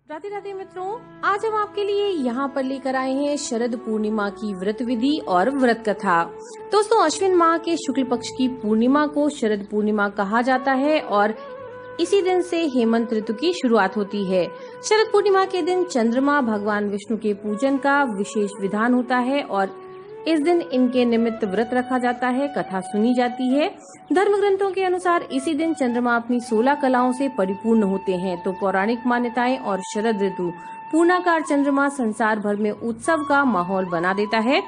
राधे राधे मित्रों, आज हम आपके लिए यहाँ पर लेकर आए हैं शरद पूर्णिमा की व्रत विधि और व्रत कथा। दोस्तों, अश्विन माह के शुक्ल पक्ष की पूर्णिमा को शरद पूर्णिमा कहा जाता है और इसी दिन से हेमंत ऋतु की शुरुआत होती है। शरद पूर्णिमा के दिन चंद्रमा भगवान विष्णु के पूजन का विशेष विधान होता है और इस दिन इनके निमित्त व्रत रखा जाता है, कथा सुनी जाती है। धर्म ग्रंथों के अनुसार इसी दिन चंद्रमा अपनी 16 कलाओं से परिपूर्ण होते हैं। तो पौराणिक मान्यताएं और शरद ऋतु पूर्णाकार चंद्रमा संसार भर में उत्सव का माहौल बना देता है,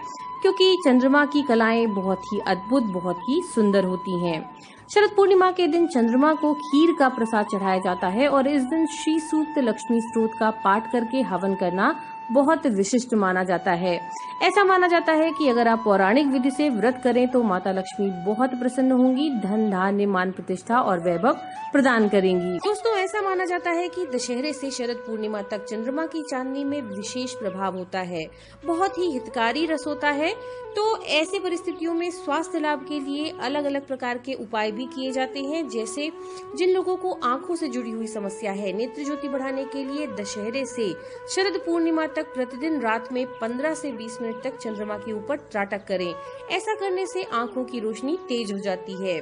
क्योंकि चंद्रमा की कलाएं बहुत ही अद्भुत, बहुत ही सुंदर होती हैं। शरद पूर्णिमा के दिन चंद्रमा को खीर का प्रसाद चढ़ाया जाता है और इस दिन श्री सूक्त लक्ष्मी स्तोत्र का पाठ करके हवन करना बहुत विशिष्ट माना जाता है। ऐसा माना जाता है कि अगर आप पौराणिक विधि से व्रत करें तो माता लक्ष्मी बहुत प्रसन्न होंगी, धन धान्य मान प्रतिष्ठा और वैभव प्रदान करेंगी। दोस्तों, ऐसा माना जाता है कि दशहरे से शरद पूर्णिमा तक चंद्रमा की चांदनी में विशेष प्रभाव होता है, बहुत ही हितकारी रस होता है। तो ऐसी परिस्थितियों में स्वास्थ्य लाभ के लिए अलग अलग प्रकार के उपाय भी किए जाते हैं। जैसे जिन लोगों को आंखों से जुड़ी हुई समस्या है, नेत्र ज्योति बढ़ाने के लिए दशहरे से शरद पूर्णिमा तक प्रतिदिन रात में 15 से 20 मिनट तक चंद्रमा के ऊपर त्राटक करें। ऐसा करने से आंखों की रोशनी तेज हो जाती है।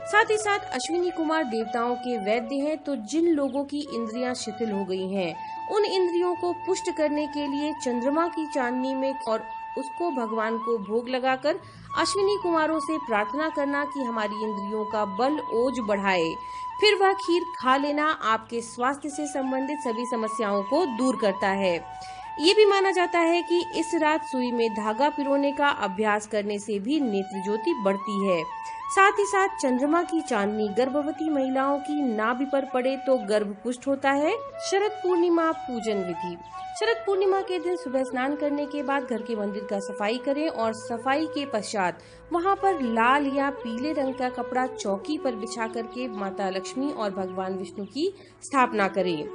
साथ ही साथ अश्विनी कुमार देवताओं के वैद्य हैं, तो जिन लोगों की इंद्रियां शिथिल हो गई हैं, उन इंद्रियों को पुष्ट करने के लिए चंद्रमा की चांदनी में और उसको भगवान को भोग लगाकर अश्विनी कुमारों से प्रार्थना करना कि हमारी इंद्रियों का बल ओज बढ़ाए। फिर वह खीर खा लेना आपके स्वास्थ्य से संबंधित सभी समस्याओं को दूर करता है। ये भी माना जाता है कि इस रात सुई में धागा पिरोने का अभ्यास करने से भी नेत्र ज्योति बढ़ती है। साथ ही साथ चंद्रमा की चांदनी गर्भवती महिलाओं की नाभि पर पड़े तो गर्भ पुष्ट होता है। शरद पूर्णिमा पूजन विधि। शरद पूर्णिमा के दिन सुबह स्नान करने के बाद घर के मंदिर का सफाई करें और सफाई के पश्चात वहां पर लाल या पीले रंग का कपड़ा चौकी पर बिछा करके माता लक्ष्मी और भगवान विष्णु की स्थापना करें।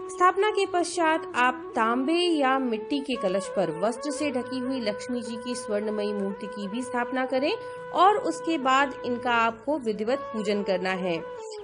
स्थापना के पश्चात आप तांबे या मिट्टी के कलश पर वस्त्र से ढकी हुई लक्ष्मी जी की स्वर्णमयी मूर्ति की भी स्थापना करें और उसके बाद इनका आपको विधिवत पूजन करना है।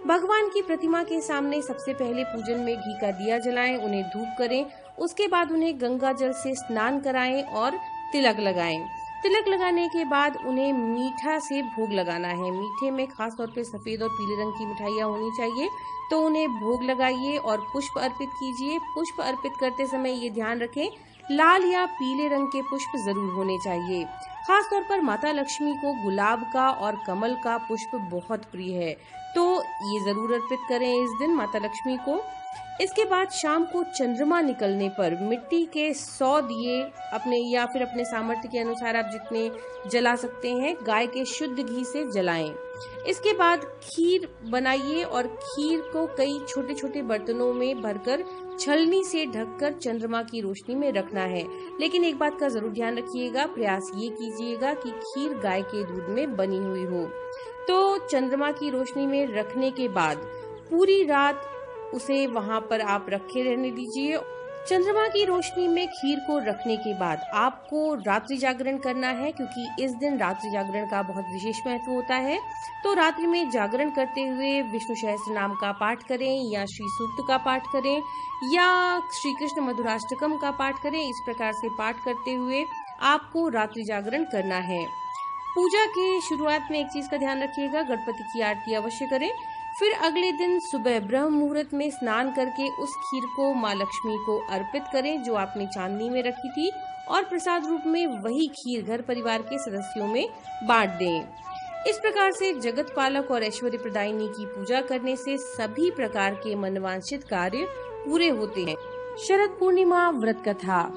भगवान की प्रतिमा के सामने सबसे पहले पूजन में घी का दिया जलाएं, उन्हें धूप करें, उसके बाद उन्हें गंगा जल से स्नान कराएं और तिलक लगाएं। तिलक लगाने के बाद उन्हें मीठा से भोग लगाना है। मीठे में खास तौर पे सफेद और पीले रंग की मिठाइयाँ होनी चाहिए, तो उन्हें भोग लगाइए और पुष्प अर्पित कीजिए। पुष्प अर्पित करते समय ये ध्यान रखें, लाल या पीले रंग के पुष्प जरूर होने चाहिए। खास तौर पर माता लक्ष्मी को गुलाब का और कमल का पुष्प बहुत प्रिय है, तो ये जरूर अर्पित करें इस दिन माता लक्ष्मी को। इसके बाद शाम को चंद्रमा निकलने पर मिट्टी के 100 दिए अपने या फिर अपने सामर्थ्य के अनुसार आप जितने जला सकते हैं, गाय के शुद्ध घी से जलाएं। इसके बाद खीर बनाइए और खीर को कई छोटे छोटे बर्तनों में भरकर छलनी से ढककर चंद्रमा की रोशनी में रखना है। लेकिन एक बात का जरूर ध्यान रखिएगा, प्रयास ये कीजिएगा कि खीर गाय के दूध में बनी हुई हो। तो चंद्रमा की रोशनी में रखने के बाद पूरी रात उसे वहां पर आप रखे रहने दीजिए। चंद्रमा की रोशनी में खीर को रखने के बाद आपको रात्रि जागरण करना है, क्योंकि इस दिन रात्रि जागरण का बहुत विशेष महत्व होता है। तो रात्रि में जागरण करते हुए विष्णु सहस्त्र नाम का पाठ करें या श्री सूक्त का पाठ करें या श्री कृष्ण मधुराष्टकम का पाठ करें। इस प्रकार से पाठ करते हुए आपको रात्रि जागरण करना है। पूजा की शुरुआत में एक चीज का ध्यान रखिएगा, गणपति की आरती अवश्य करें। फिर अगले दिन सुबह ब्रह्म मुहूर्त में स्नान करके उस खीर को माँ लक्ष्मी को अर्पित करें जो आपने चांदनी में रखी थी, और प्रसाद रूप में वही खीर घर परिवार के सदस्यों में बांट दें। इस प्रकार से जगत पालक और ऐश्वर्य प्रदायिनी की पूजा करने से सभी प्रकार के मनवांछित कार्य पूरे होते हैं। शरद पूर्णिमा व्रत कथा।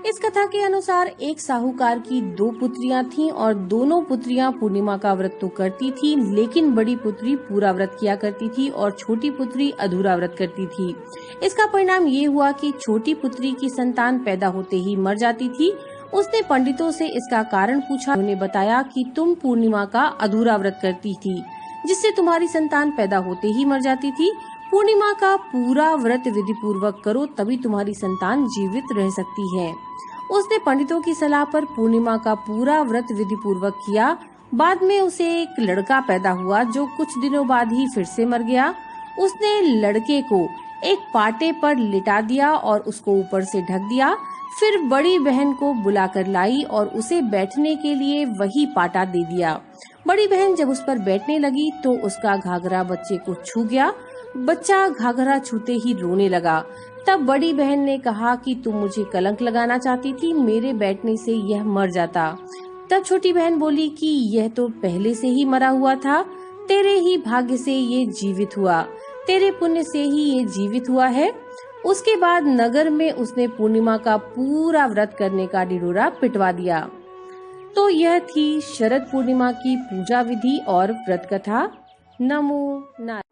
इस कथा के अनुसार एक साहूकार की 2 पुत्रियां थीं और दोनों पुत्रियां पूर्णिमा का व्रत तो करती थी, लेकिन बड़ी पुत्री पूरा व्रत किया करती थी और छोटी पुत्री अधूरा व्रत करती थी। इसका परिणाम ये हुआ कि छोटी पुत्री की संतान पैदा होते ही मर जाती थी। उसने पंडितों से इसका कारण पूछा। उन्होंने बताया कि तुम पूर्णिमा का अधूरा व्रत करती थी, जिससे तुम्हारी संतान पैदा होते ही मर जाती थी। पूर्णिमा का पूरा व्रत विधि पूर्वक करो, तभी तुम्हारी संतान जीवित रह सकती है। उसने पंडितों की सलाह पर पूर्णिमा का पूरा व्रत विधि पूर्वक किया। बाद में उसे एक लड़का पैदा हुआ जो कुछ दिनों बाद ही फिर से मर गया। उसने लड़के को एक पाटे पर लिटा दिया और उसको ऊपर से ढक दिया। फिर बड़ी बहन को बुलाकर लाई और उसे बैठने के लिए वही पाटा दे दिया। बड़ी बहन जब उस पर बैठने लगी तो उसका घाघरा बच्चे को छू गया। बच्चा घाघरा छूते ही रोने लगा। तब बड़ी बहन ने कहा कि तुम मुझे कलंक लगाना चाहती थी, मेरे बैठने से यह मर जाता। तब छोटी बहन बोली कि यह तो पहले से ही मरा हुआ था, तेरे ही भाग्य से ये जीवित हुआ, तेरे पुण्य से ही ये जीवित हुआ है। उसके बाद नगर में उसने पूर्णिमा का पूरा व्रत करने का ढिढोरा पिटवा दिया। तो यह थी शरद पूर्णिमा की पूजा विधि और व्रत कथा। नमो नारायण।